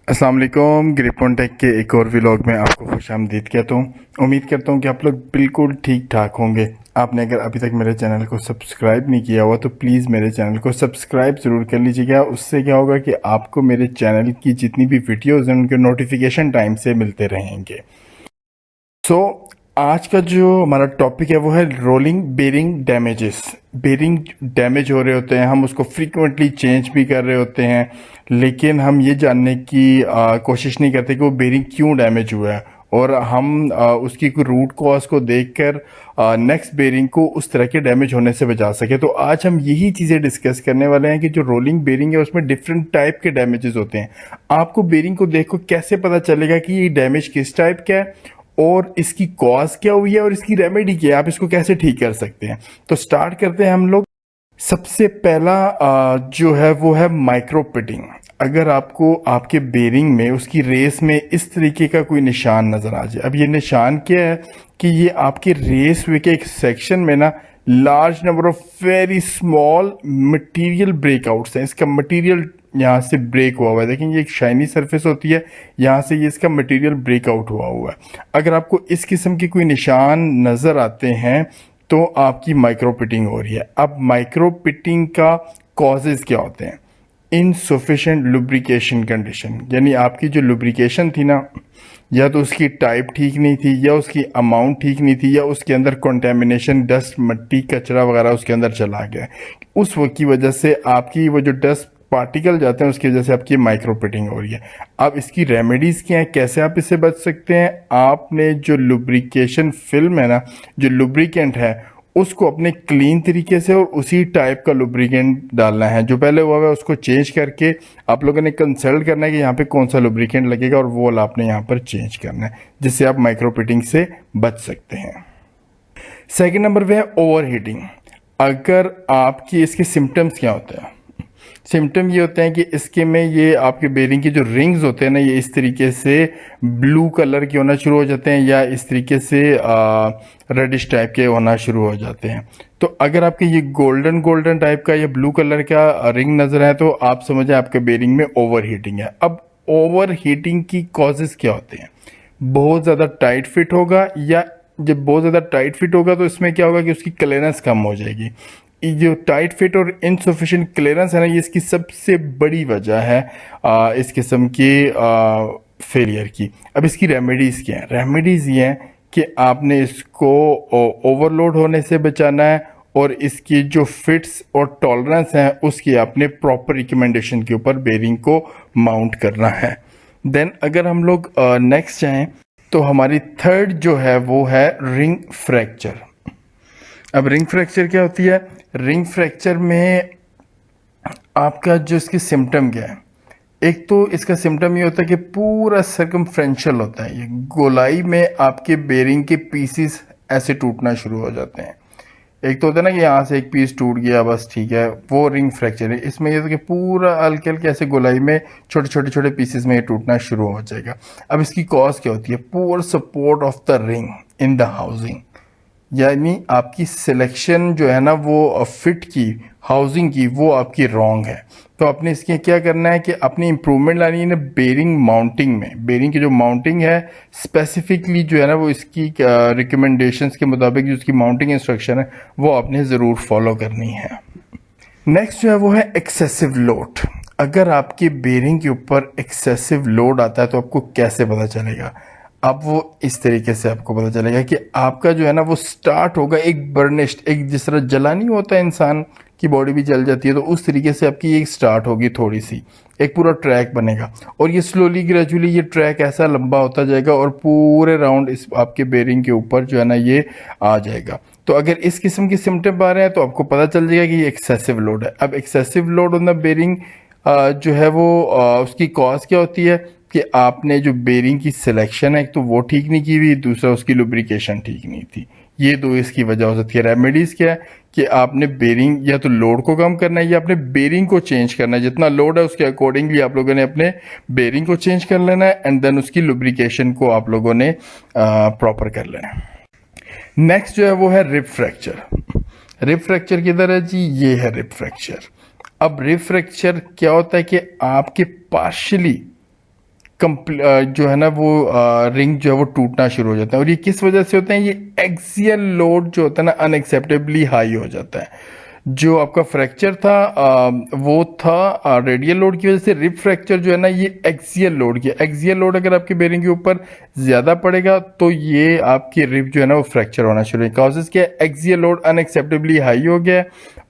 अस्सलाम वालेकुम। ग्रिपॉन टेक के एक और व्लॉग में आपको खुशामदीद कहता हूँ। उम्मीद करता हूँ कि आप लोग बिल्कुल ठीक ठाक होंगे। आपने अगर अभी तक मेरे चैनल को सब्सक्राइब नहीं किया हुआ तो प्लीज़ मेरे चैनल को सब्सक्राइब ज़रूर कर लीजिएगा। उससे क्या होगा कि आपको मेरे चैनल की जितनी भी वीडियोज़ हैं उनके नोटिफिकेशन टाइम से मिलते रहेंगे। आज का जो हमारा टॉपिक है वो है rolling bearing damages. Bearing damage हो रहे होते हैं, हम उसको फ्रीक्वेंटली चेंज भी कर रहे होते हैं, लेकिन हम ये जानने की कोशिश नहीं करते कि वो बेरिंग क्यों डैमेज हुआ है और हम उसकी कोई रूट कॉज को देखकर नेक्स्ट बेरिंग को उस तरह के डैमेज होने से बचा सके। तो आज हम यही चीज़ें डिस्कस करने वाले हैं कि जो रोलिंग बेरिंग है उसमें डिफरेंट टाइप के डैमेजेस होते हैं। आपको बेरिंग को देखो कैसे पता चलेगा कि ये डैमेज किस टाइप का है और इसकी कॉज क्या हुई है और इसकी रेमेडी क्या है, आप इसको कैसे ठीक कर सकते हैं। तो स्टार्ट करते हैं हम लोग। सबसे पहला जो है वो है माइक्रो पिटिंग। अगर आपको आपके बेरिंग में उसकी रेस में इस तरीके का कोई निशान नजर आ जाए, अब ये निशान क्या है कि ये आपके रेस वे के एक सेक्शन में ना large number of very small material breakouts हैं। इसका मटेरियल यहाँ से ब्रेक हुआ है, देखें ये एक शाइनी सरफेस होती है, यहाँ से ये इसका मटेरियल ब्रेकआउट हुआ है। अगर आपको इस किस्म के कोई निशान नज़र आते हैं तो आपकी माइक्रो पिटिंग हो रही है। अब माइक्रो पिटिंग का कॉजेज क्या होते हैं? इनसफिशिएंट लुब्रिकेशन कंडीशन, यानी आपकी जो लुब्रिकेशन थी ना, या तो उसकी टाइप ठीक नहीं थी, या उसकी अमाउंट ठीक नहीं थी, या उसके अंदर कंटेमिनेशन, डस्ट, मिट्टी, कचरा वगैरह उसके अंदर चला गया। उस वक्त की वजह से आपकी वो जो डस्ट पार्टिकल जाते हैं उसकी वजह से आपकी माइक्रो पिटिंग हो रही है। अब इसकी रेमेडीज क्या है, कैसे आप इससे बच सकते हैं? आपने जो लुब्रिकेशन फिल्म है ना, जो लुब्रिकेंट है, उसको अपने क्लीन तरीके से और उसी टाइप का लुब्रिकेंट डालना है। जो पहले हुआ है उसको चेंज करके आप लोगों ने कंसल्ट करना है कि यहाँ पे कौन सा लुब्रिकेंट लगेगा और वो आपने यहाँ पर चेंज करना है, जिससे आप माइक्रो पिटिंग से बच सकते हैं। सेकेंड नंबर पे है ओवर हीटिंग। अगर आपकी इसके सिम्टम्स क्या होते हैं? सिम्टम ये होते हैं कि इसके में ये आपके बेरिंग के जो रिंग्स होते हैं ना, ये इस तरीके से ब्लू कलर के होना शुरू हो जाते हैं, या इस तरीके से रेडिश टाइप के होना शुरू हो जाते हैं। तो अगर आपके ये गोल्डन गोल्डन टाइप का या ब्लू कलर का रिंग नजर है तो आप समझें आपके बेरिंग में ओवर हीटिंग है। अब ओवर हीटिंग की कॉजेज क्या होते हैं? बहुत ज़्यादा टाइट फिट होगा, या जब बहुत ज़्यादा टाइट फिट होगा तो इसमें क्या होगा कि उसकी क्लियरेंस कम हो जाएगी। ये जो टाइट फिट और इनसफिशिएंट क्लियरेंस है ना, ये इसकी सबसे बड़ी वजह है इस किस्म की फेलियर की। अब इसकी रेमेडीज़ क्या है? रेमेडीज़ ये हैं कि आपने इसको ओवरलोड होने से बचाना है और इसकी जो फिट्स और टॉलरेंस हैं उसकी आपने प्रॉपर रिकमेंडेशन के ऊपर बेरिंग को माउंट करना है। देन अगर हम लोग नेक्स्ट जाएं तो हमारी थर्ड जो है वो है रिंग फ्रैक्चर। अब रिंग फ्रैक्चर क्या होती है? रिंग फ्रैक्चर में आपका जो इसकी सिम्टम क्या है? एक तो इसका सिम्टम ये होता है कि पूरा सर्कमफ्रेंशियल होता है, ये गोलाई में आपके बेरिंग के पीसीस ऐसे टूटना शुरू हो जाते हैं। एक तो होता है ना कि यहाँ से एक पीस टूट गया बस ठीक है, वो रिंग फ्रैक्चर है। इसमें ये कि पूरा हल्के हल्के ऐसे गोलाई में छोटे छोटे छोटे पीसेस में ये टूटना शुरू हो जाएगा। अब इसकी कॉज क्या होती है? Poor support of the ring in the housing, यानी आपकी सिलेक्शन जो है ना वो फिट की, हाउसिंग की, वो आपकी रॉन्ग है। तो आपने इसके क्या करना है कि अपनी इंप्रूवमेंट लानी है ना बेरिंग माउंटिंग में। बेरिंग की जो माउंटिंग है स्पेसिफिकली जो है ना वो इसकी रिकमेंडेशंस के मुताबिक जो इसकी माउंटिंग इंस्ट्रक्शन है वो आपने ज़रूर फॉलो करनी है। नेक्स्ट जो है वो है एक्सेसिव लोड। अगर आपके बेरिंग के ऊपर एक्सेसिव लोड आता है तो आपको कैसे पता चलेगा? अब वो इस तरीके से आपको पता चलेगा कि आपका जो है ना वो स्टार्ट होगा एक बर्निश्ड, एक जिस तरह जला नहीं होता है, इंसान की बॉडी भी जल जाती है, तो उस तरीके से आपकी एक स्टार्ट होगी, थोड़ी सी एक पूरा ट्रैक बनेगा और ये स्लोली ग्रेजुअली ये ट्रैक ऐसा लंबा होता जाएगा और पूरे राउंड इस आपके बेरिंग के ऊपर जो है ना ये आ जाएगा। तो अगर इस किस्म के सिम्टम आ रहे हैं तो आपको पता चल जाएगा कि ये एक्सेसिव लोड है। अब excessive load on the bearing जो है वो उसकी कॉज क्या होती है कि आपने जो बेरिंग की सिलेक्शन है एक तो वो ठीक नहीं की हुई, दूसरा उसकी लुब्रिकेशन ठीक नहीं थी। ये दो इसकी वजह हो सकती है। रेमेडीज क्या है कि आपने बेरिंग या तो लोड को कम करना है या अपने बेरिंग को चेंज करना है। जितना लोड है उसके अकॉर्डिंगली आप लोगों ने अपने बेरिंग को चेंज कर लेना है एंड देन उसकी लुब्रिकेशन को आप लोगों ने प्रॉपर कर लेना है। नेक्स्ट जो है वो है रिब फ्रैक्चर। रिब फ्रैक्चर किधर है जी? ये है रिब फ्रैक्चर। अब रिब फ्रैक्चर क्या होता है कि आपके पार्शियली जो है ना वो रिंग जो है वो टूटना शुरू हो जाता है। और ये किस वजह से होता है? ये एक्सियल लोड जो होता है ना अनएक्सेप्टेबली हाई हो जाता है। जो आपका फ्रैक्चर था वो था रेडियल लोड की वजह से। रिब फ्रैक्चर जो है ना ये एक्सियल लोड की। एक्सियल लोड अगर आपके बेरिंग के ऊपर ज़्यादा पड़ेगा तो ये आपकी रिब जो है ना वो फ्रैक्चर होना शुरू है। कॉजेज क्या है? एक्सियल लोड अनएक्सेप्टेबली हाई हो गया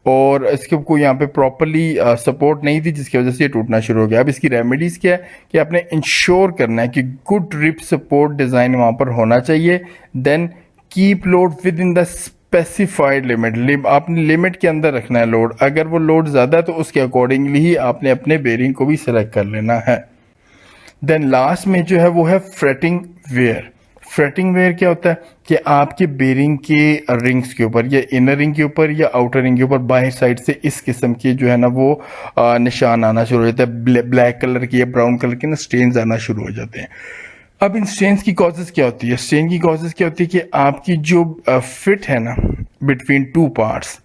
और इसके कोई यहाँ पे प्रॉपरली सपोर्ट नहीं थी, जिसकी वजह से ये टूटना शुरू हो गया। अब इसकी रेमेडीज़ क्या है कि आपने इंश्योर करना है कि गुड रिब सपोर्ट डिज़ाइन वहाँ पर होना चाहिए। Then keep load within the specified limit. आपने लिमिट के अंदर रखना है लोड। अगर वो लोड ज़्यादा है तो उसके अकॉर्डिंगली ही आपने अपने बेरिंग को भी सिलेक्ट कर लेना है। देन लास्ट में जो है वो है फ्रेटिंग वेयर। फ्रेटिंग वेयर क्या होता है कि आपके बेरिंग के रिंग्स के ऊपर या इनर रिंग के ऊपर या आउटर रिंग के ऊपर बाहर साइड से इस किस्म के जो है ना वो निशान आना शुरू हो जाता है। ब्लैक कलर के या ब्राउन कलर के ना स्टेन्स आना शुरू हो जाते हैं। अब इन स्ट्रेन्स की कॉजेज क्या होती है? स्ट्रेन की कॉजेज क्या होती है कि आपकी जो फिट है ना बिटवीन टू पार्ट्स,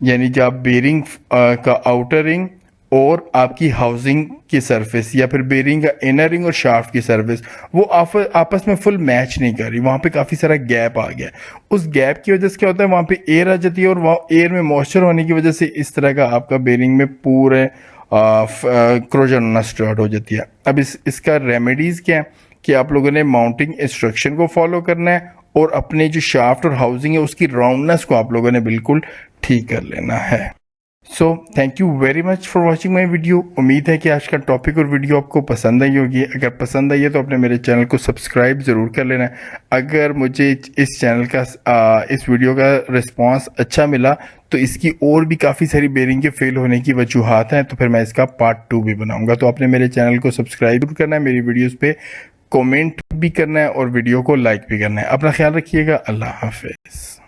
यानी जब आप बेरिंग का आउटर रिंग और आपकी हाउसिंग की सरफेस या फिर बेरिंग का इनर रिंग और शाफ्ट की सरफेस वो आपस में फुल मैच नहीं कर रही। वहाँ पे काफ़ी सारा गैप आ गया। उस गैप की वजह से क्या होता है? वहाँ पे एयर आ जाती है और वहाँ एयर में मॉइस्चर होने की वजह से इस तरह का आपका बेरिंग में पूरे क्रोजन होना स्टार्ट हो जाती है। अब इसका रेमेडीज़ क्या है कि आप लोगों ने माउंटिंग इंस्ट्रक्शन को फॉलो करना है और अपने जो शाफ्ट और हाउसिंग है उसकी राउंडनेस को आप लोगों ने बिल्कुल ठीक कर लेना है। So thank you very much for watching my video. उम्मीद है कि आज का टॉपिक और वीडियो आपको पसंद आई होगी। अगर पसंद आई है तो अपने मेरे चैनल को सब्सक्राइब ज़रूर कर लेना है। अगर मुझे इस चैनल का इस वीडियो का रिस्पांस अच्छा मिला तो इसकी और भी काफ़ी सारी बेरिंग के फेल होने की वजूहात हैं, तो फिर मैं इसका पार्ट 2 भी बनाऊंगा। तो आपने मेरे चैनल को सब्सक्राइब भी करना है, मेरी वीडियोज़ पे कमेंट भी करना है और वीडियो को लाइक भी करना है। अपना ख्याल रखिएगा। अल्लाह हाफिज़।